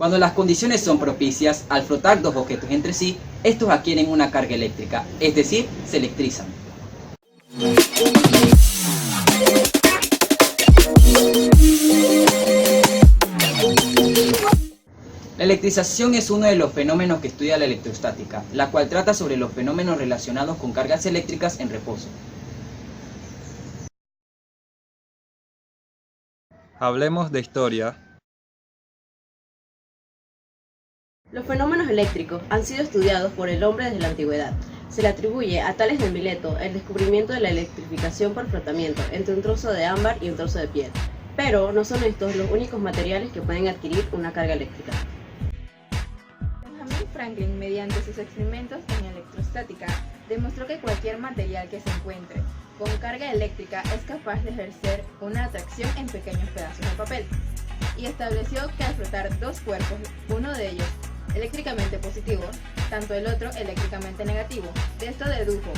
Cuando las condiciones son propicias, al frotar dos objetos entre sí, estos adquieren una carga eléctrica, es decir, se electrizan. La electrización es uno de los fenómenos que estudia la electrostática, la cual trata sobre los fenómenos relacionados con cargas eléctricas en reposo. Hablemos de historia. Los fenómenos eléctricos han sido estudiados por el hombre desde la antigüedad. Se le atribuye a Tales de Mileto el descubrimiento de la electrificación por frotamiento entre un trozo de ámbar y un trozo de piel. Pero no son estos los únicos materiales que pueden adquirir una carga eléctrica. Benjamin Franklin, mediante sus experimentos en electrostática, demostró que cualquier material que se encuentre con carga eléctrica es capaz de ejercer una atracción en pequeños pedazos de papel, y estableció que al frotar dos cuerpos, uno de ellos eléctricamente positivo, tanto el otro eléctricamente negativo, de esto dedujo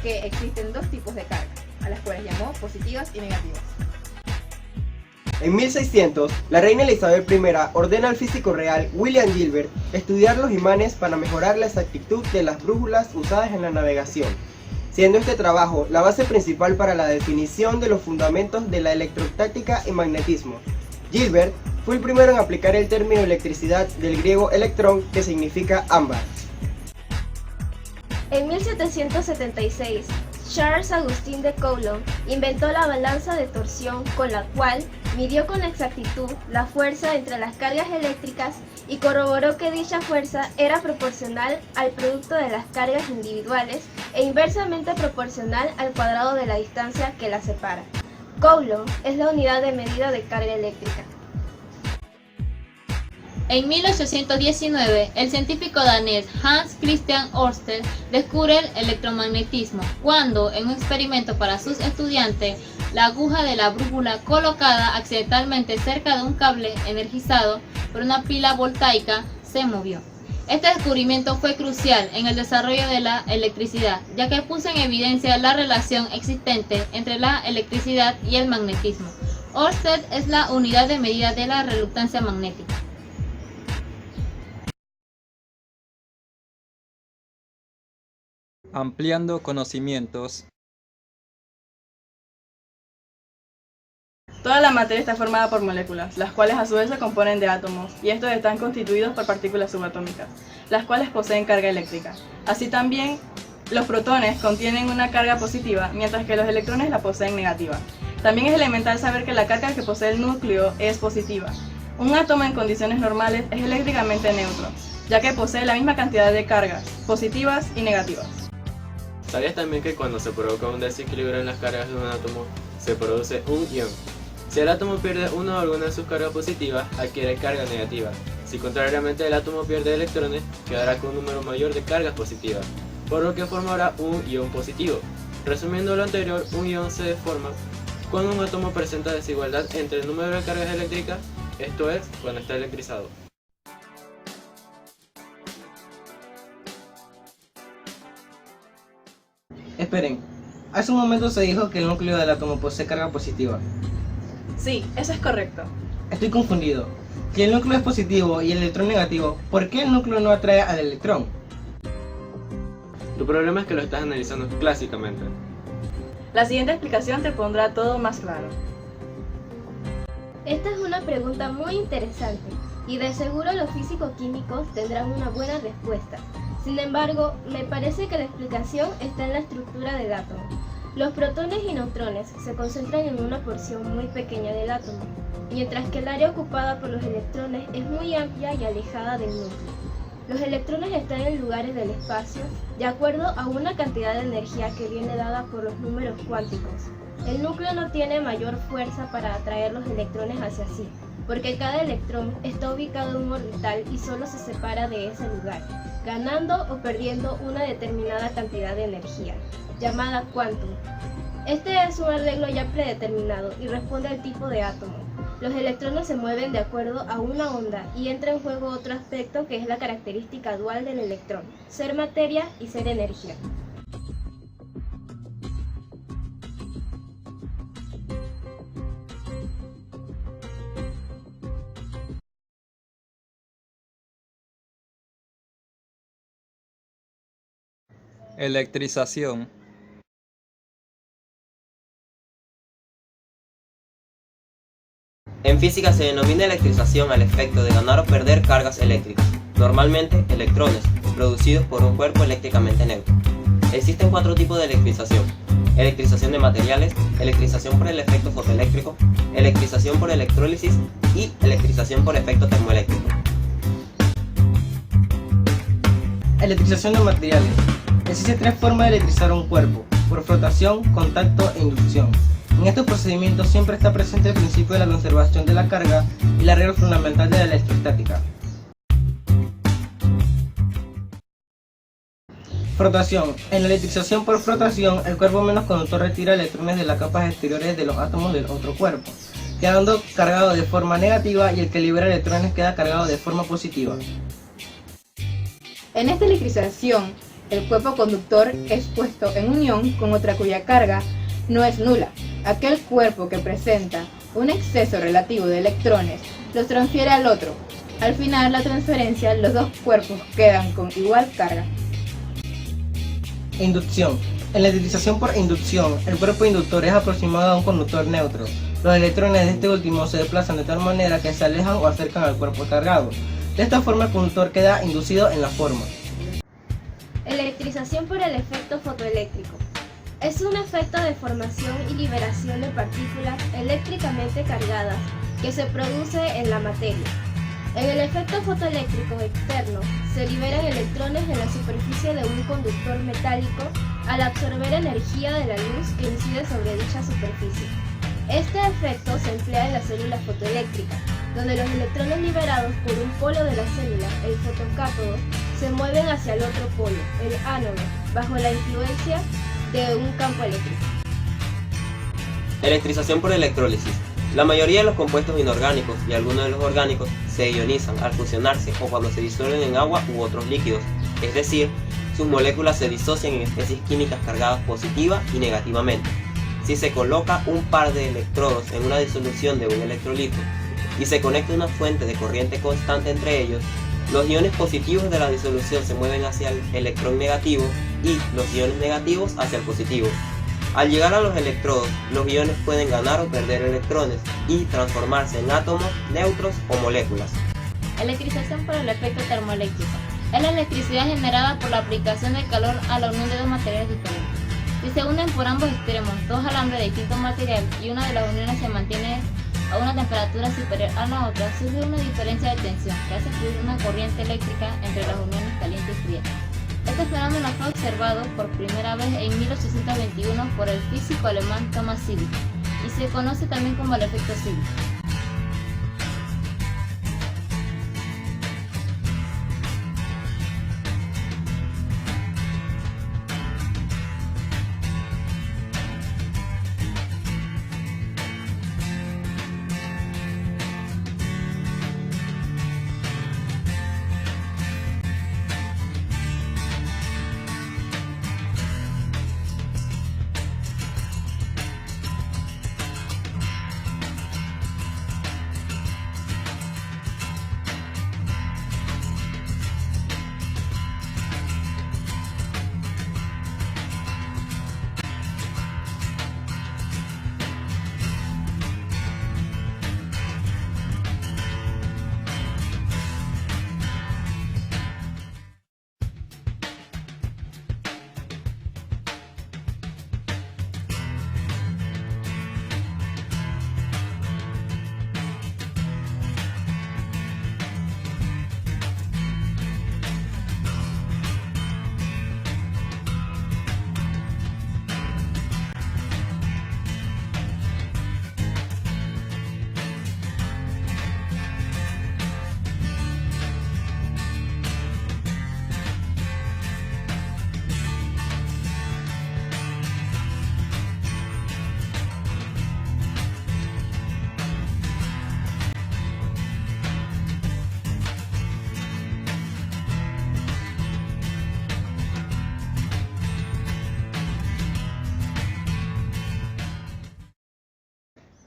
que existen dos tipos de carga, a las cuales llamó positivas y negativas. En 1600, la reina Isabel I ordena al físico real William Gilbert estudiar los imanes para mejorar la exactitud de las brújulas usadas en la navegación, siendo este trabajo la base principal para la definición de los fundamentos de la electrostática y magnetismo. Gilbert fue el primero en aplicar el término electricidad del griego electrón, que significa ámbar. En 1776, Charles Augustin de Coulomb inventó la balanza de torsión, con la cual midió con exactitud la fuerza entre las cargas eléctricas y corroboró que dicha fuerza era proporcional al producto de las cargas individuales e inversamente proporcional al cuadrado de la distancia que las separa. Coulomb es la unidad de medida de carga eléctrica. En 1819, el científico danés Hans Christian Ørsted descubre el electromagnetismo cuando, en un experimento para sus estudiantes, la aguja de la brújula colocada accidentalmente cerca de un cable energizado por una pila voltaica se movió. Este descubrimiento fue crucial en el desarrollo de la electricidad, ya que puso en evidencia la relación existente entre la electricidad y el magnetismo. Ørsted es la unidad de medida de la reluctancia magnética. Ampliando conocimientos. Toda la materia está formada por moléculas, las cuales a su vez se componen de átomos, y estos están constituidos por partículas subatómicas, las cuales poseen carga eléctrica. Así también, los protones contienen una carga positiva, mientras que los electrones la poseen negativa. También es elemental saber que la carga que posee el núcleo es positiva. Un átomo en condiciones normales es eléctricamente neutro, ya que posee la misma cantidad de cargas, positivas y negativas. ¿Sabías también que cuando se provoca un desequilibrio en las cargas de un átomo, se produce un ion? Si el átomo pierde una o alguna de sus cargas positivas, adquiere carga negativa. Si contrariamente el átomo pierde electrones, quedará con un número mayor de cargas positivas, por lo que formará un ion positivo. Resumiendo lo anterior, un ion se forma cuando un átomo presenta desigualdad entre el número de cargas eléctricas, esto es, cuando está electrizado. Esperen, hace un momento se dijo que el núcleo del átomo posee carga positiva. Sí, eso es correcto. Estoy confundido. Si el núcleo es positivo y el electrón negativo, ¿por qué el núcleo no atrae al electrón? Tu problema es que lo estás analizando clásicamente. La siguiente explicación te pondrá todo más claro. Esta es una pregunta muy interesante y de seguro los físico-químicos tendrán una buena respuesta. Sin embargo, me parece que la explicación está en la estructura del átomo. Los protones y neutrones se concentran en una porción muy pequeña del átomo, mientras que el área ocupada por los electrones es muy amplia y alejada del núcleo. Los electrones están en lugares del espacio de acuerdo a una cantidad de energía que viene dada por los números cuánticos. El núcleo no tiene mayor fuerza para atraer los electrones hacia sí, porque cada electrón está ubicado en un orbital y solo se separa de ese lugar, ganando o perdiendo una determinada cantidad de energía, llamada quantum. Este es un arreglo ya predeterminado y responde al tipo de átomo. Los electrones se mueven de acuerdo a una onda y entra en juego otro aspecto que es la característica dual del electrón, ser materia y ser energía. Electrización. En física se denomina electrización al efecto de ganar o perder cargas eléctricas, normalmente electrones, producidos por un cuerpo eléctricamente neutro. Existen 4 tipos de electrización: electrización de materiales, electrización por el efecto fotoeléctrico, electrización por electrólisis y electrización por efecto termoeléctrico. Electrización de materiales. Existen 3 formas de electrizar un cuerpo: por frotación, contacto e inducción. En estos procedimientos siempre está presente el principio de la conservación de la carga y la regla fundamental de la electrostática. Frotación. En la electrización por frotación, el cuerpo menos conductor retira electrones de las capas exteriores de los átomos del otro cuerpo, quedando cargado de forma negativa, y el que libera electrones queda cargado de forma positiva. En esta electrización, el cuerpo conductor es puesto en unión con otra cuya carga no es nula. Aquel cuerpo que presenta un exceso relativo de electrones los transfiere al otro. Al final de la transferencia, los dos cuerpos quedan con igual carga. Inducción. En la electrización por inducción, el cuerpo inductor es aproximado a un conductor neutro. Los electrones de este último se desplazan de tal manera que se alejan o acercan al cuerpo cargado. De esta forma el conductor queda inducido en la forma. Electrización por el efecto fotoeléctrico. Es un efecto de formación y liberación de partículas eléctricamente cargadas que se produce en la materia. En el efecto fotoeléctrico externo, se liberan electrones en la superficie de un conductor metálico al absorber energía de la luz que incide sobre dicha superficie. Este efecto se emplea en las células fotoeléctricas, donde los electrones liberados por un polo de la célula, el fotocátodo, se mueven hacia el otro polo, el ánodo, bajo la influencia de un campo eléctrico. Electrización por electrólisis. La mayoría de los compuestos inorgánicos y algunos de los orgánicos se ionizan al fusionarse o cuando se disuelven en agua u otros líquidos, es decir, sus moléculas se disocian en especies químicas cargadas positiva y negativamente. Si se coloca un par de electrodos en una disolución de un electrolito y se conecta una fuente de corriente constante entre ellos, los iones positivos de la disolución se mueven hacia el electrón negativo y los iones negativos hacia el positivo. Al llegar a los electrodos, los iones pueden ganar o perder electrones y transformarse en átomos, neutros o moléculas. Electrización por el efecto termoeléctrico. Es la electricidad generada por la aplicación del calor a la unión de dos materiales diferentes. Si se unen por ambos extremos dos alambres de distinto material y una de las uniones se mantiene a una temperatura superior a la otra, surge una diferencia de tensión que hace fluir una corriente eléctrica entre las uniones caliente y fría. Este fenómeno fue observado por primera vez en 1821 por el físico alemán Thomas Seeley y se conoce también como el efecto Seeley.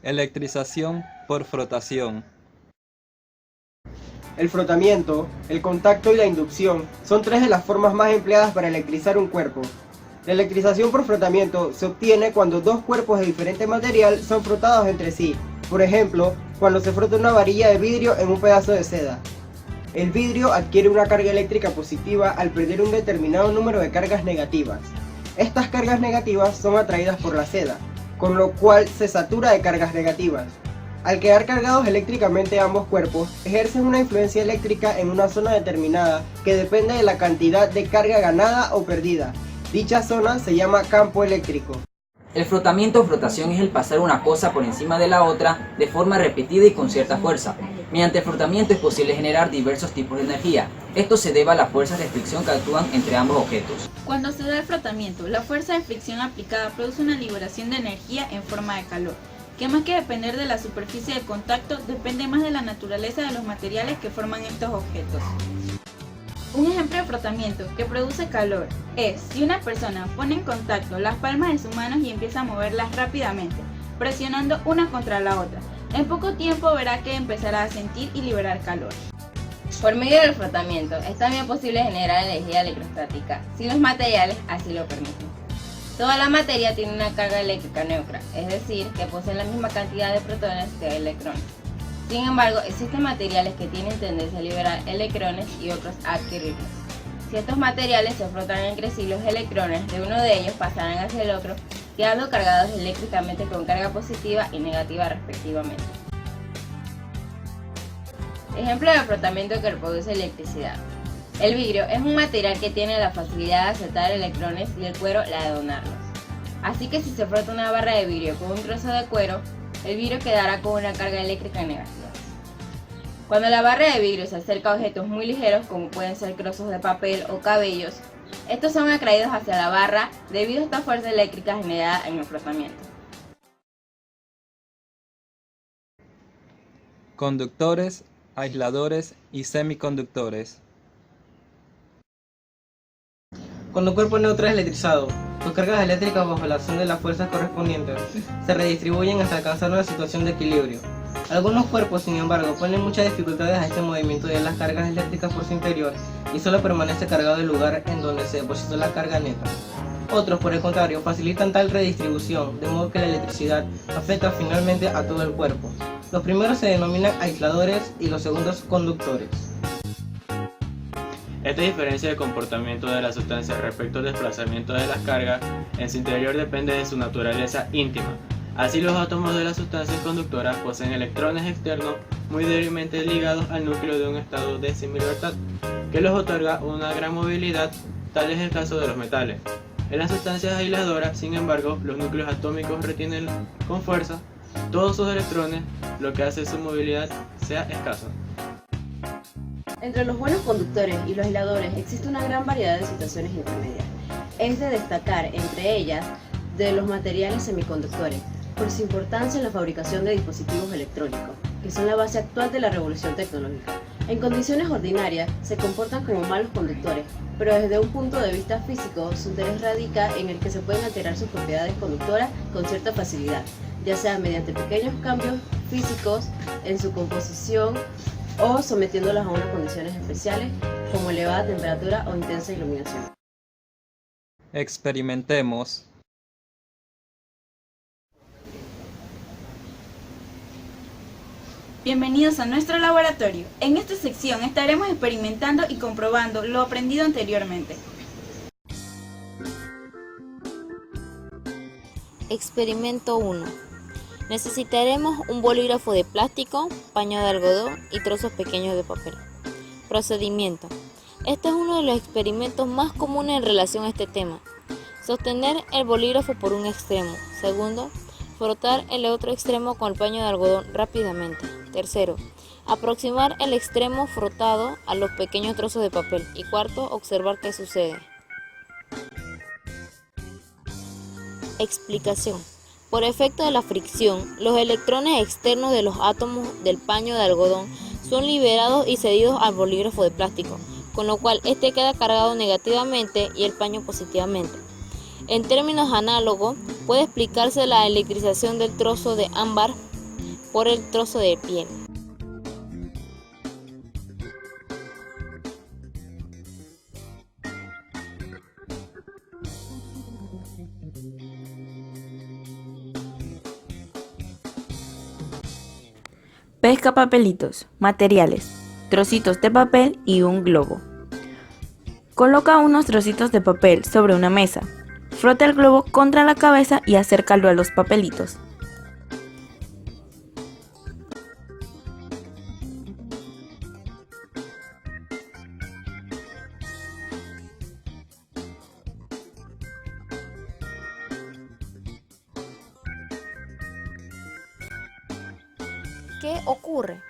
Electrización por frotación. el frotamiento, el contacto y la inducción son tres de las formas más empleadas para electrizar un cuerpo. La electrización por frotamiento se obtiene cuando dos cuerpos de diferente material son frotados entre sí. Por ejemplo, cuando se frota una varilla de vidrio en un pedazo de seda. El vidrio adquiere una carga eléctrica positiva al perder un determinado número de cargas negativas. Estas cargas negativas son atraídas por la seda, con lo cual se satura de cargas negativas. Al quedar cargados eléctricamente ambos cuerpos, ejercen una influencia eléctrica en una zona determinada que depende de la cantidad de carga ganada o perdida. Dicha zona se llama campo eléctrico. El frotamiento o frotación es el pasar una cosa por encima de la otra de forma repetida y con cierta fuerza. Mediante el frotamiento es posible generar diversos tipos de energía. Esto se debe a las fuerzas de fricción que actúan entre ambos objetos. Cuando se da el frotamiento, la fuerza de fricción aplicada produce una liberación de energía en forma de calor, que más que depender de la superficie de contacto, depende más de la naturaleza de los materiales que forman estos objetos. Un ejemplo de frotamiento que produce calor es si una persona pone en contacto las palmas de sus manos y empieza a moverlas rápidamente, presionando una contra la otra. En poco tiempo verá que empezará a sentir y liberar calor. Por medio del frotamiento es también posible generar energía electrostática, si los materiales así lo permiten. Toda la materia tiene una carga eléctrica neutra, es decir, que poseen la misma cantidad de protones que de electrones. Sin embargo, existen materiales que tienen tendencia a liberar electrones y otros a adquirirlos. Si estos materiales se frotan entre sí, los electrones de uno de ellos pasarán hacia el otro, quedando cargados eléctricamente con carga positiva y negativa respectivamente. Ejemplo de frotamiento que produce electricidad. El vidrio es un material que tiene la facilidad de aceptar electrones y el cuero la de donarlos. Así que si se frota una barra de vidrio con un trozo de cuero, el vidrio quedará con una carga eléctrica negativa. Cuando la barra de vidrio se acerca a objetos muy ligeros, como pueden ser trozos de papel o cabellos, estos son atraídos hacia la barra debido a esta fuerza eléctrica generada en el frotamiento. Conductores, aisladores y semiconductores. Cuando un cuerpo neutro es electrizado, sus cargas eléctricas bajo la acción de las fuerzas correspondientes se redistribuyen hasta alcanzar una situación de equilibrio. Algunos cuerpos, sin embargo, ponen muchas dificultades a este movimiento de las cargas eléctricas por su interior y solo permanece cargado el lugar en donde se depositó la carga neta. Otros, por el contrario, facilitan tal redistribución, de modo que la electricidad afecta finalmente a todo el cuerpo. Los primeros se denominan aisladores y los segundos conductores. Esta diferencia de comportamiento de la sustancia respecto al desplazamiento de las cargas en su interior depende de su naturaleza íntima. Así, los átomos de las sustancias conductoras poseen electrones externos muy débilmente ligados al núcleo de un estado de semilibertad, que les otorga una gran movilidad, tal es el caso de los metales. En las sustancias aisladoras, sin embargo, los núcleos atómicos retienen con fuerza todos sus electrones, lo que hace su movilidad sea escasa. Entre los buenos conductores y los aisladores existe una gran variedad de situaciones intermedias. Es de destacar entre ellas de los materiales semiconductores, por su importancia en la fabricación de dispositivos electrónicos, que son la base actual de la revolución tecnológica. En condiciones ordinarias se comportan como malos conductores, pero desde un punto de vista físico su interés radica en el que se pueden alterar sus propiedades conductoras con cierta facilidad, ya sea mediante pequeños cambios físicos en su composición o sometiéndolas a unas condiciones especiales como elevada temperatura o intensa iluminación. Experimentemos. Bienvenidos a nuestro laboratorio. En esta sección estaremos experimentando y comprobando lo aprendido anteriormente. Experimento 1. Necesitaremos un bolígrafo de plástico, paño de algodón y trozos pequeños de papel. Procedimiento. Este es uno de los experimentos más comunes en relación a este tema. Sostener el bolígrafo por un extremo. Segundo, frotar el otro extremo con el paño de algodón rápidamente. Tercero, aproximar el extremo frotado a los pequeños trozos de papel. Y cuarto, observar qué sucede. Explicación. Por efecto de la fricción, los electrones externos de los átomos del paño de algodón son liberados y cedidos al bolígrafo de plástico, con lo cual este queda cargado negativamente y el paño positivamente. En términos análogos, puede explicarse la electrización del trozo de ámbar por el trozo de piel. Pesca papelitos, materiales, trocitos de papel y un globo. Coloca unos trocitos de papel sobre una mesa. Frota el globo contra la cabeza y acércalo a los papelitos. ¿Qué ocurre?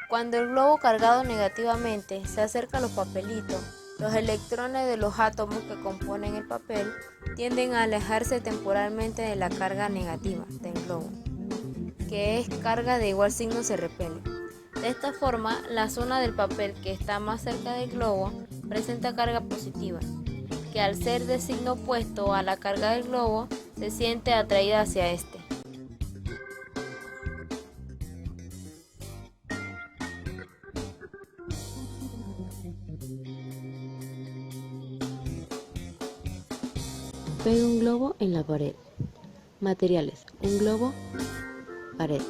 Cuando el globo cargado negativamente se acerca a los papelitos, los electrones de los átomos que componen el papel tienden a alejarse temporalmente de la carga negativa del globo, que es carga de igual signo se repele. De esta forma, la zona del papel que está más cerca del globo presenta carga positiva, que al ser de signo opuesto a la carga del globo, se siente atraída hacia este. Pega un globo en la pared. Materiales: un globo, pared.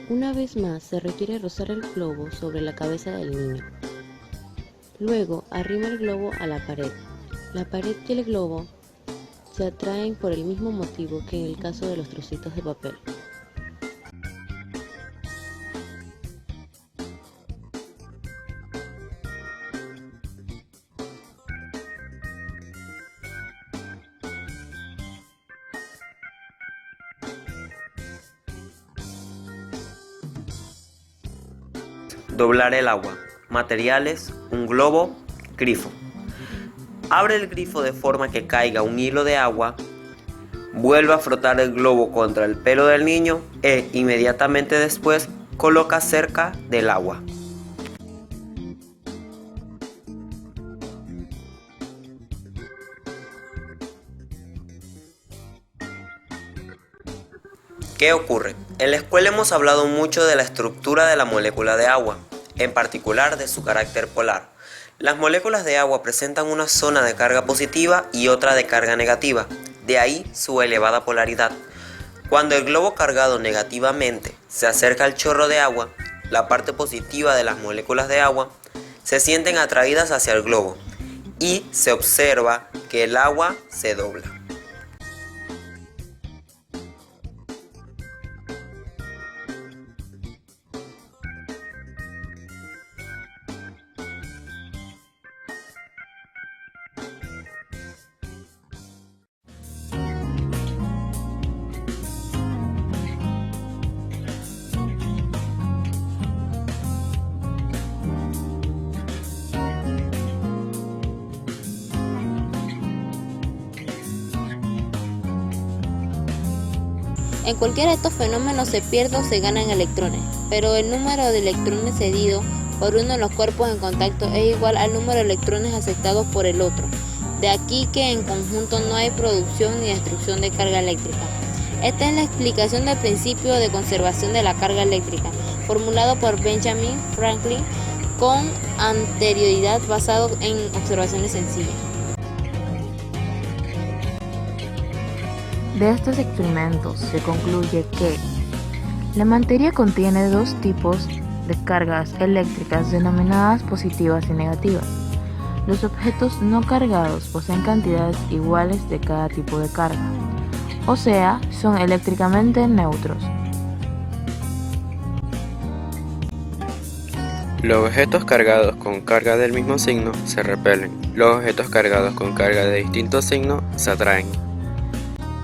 Una vez más se requiere rozar el globo sobre la cabeza del niño. Luego arrima el globo a la pared. La pared y el globo se atraen por el mismo motivo que en el caso de los trocitos de papel. Doblar el agua. Materiales: un globo, grifo. Abre el grifo de forma que caiga un hilo de agua. Vuelve a frotar el globo contra el pelo del niño e inmediatamente después coloca cerca del agua. ¿Qué ocurre? En la escuela hemos hablado mucho de la estructura de la molécula de agua, en particular de su carácter polar. Las moléculas de agua presentan una zona de carga positiva y otra de carga negativa, de ahí su elevada polaridad. Cuando el globo cargado negativamente se acerca al chorro de agua, la parte positiva de las moléculas de agua se sienten atraídas hacia el globo y se observa que el agua se dobla. En cualquiera de estos fenómenos se pierde o se ganan electrones, pero el número de electrones cedido por uno de los cuerpos en contacto es igual al número de electrones aceptados por el otro. De aquí que en conjunto no hay producción ni destrucción de carga eléctrica. Esta es la explicación del principio de conservación de la carga eléctrica, formulado por Benjamin Franklin con anterioridad basado en observaciones sencillas. De estos experimentos se concluye que la materia contiene dos tipos de cargas eléctricas denominadas positivas y negativas. Los objetos no cargados poseen cantidades iguales de cada tipo de carga, o sea, son eléctricamente neutros. Los objetos cargados con carga del mismo signo se repelen. Los objetos cargados con carga de distinto signo se atraen.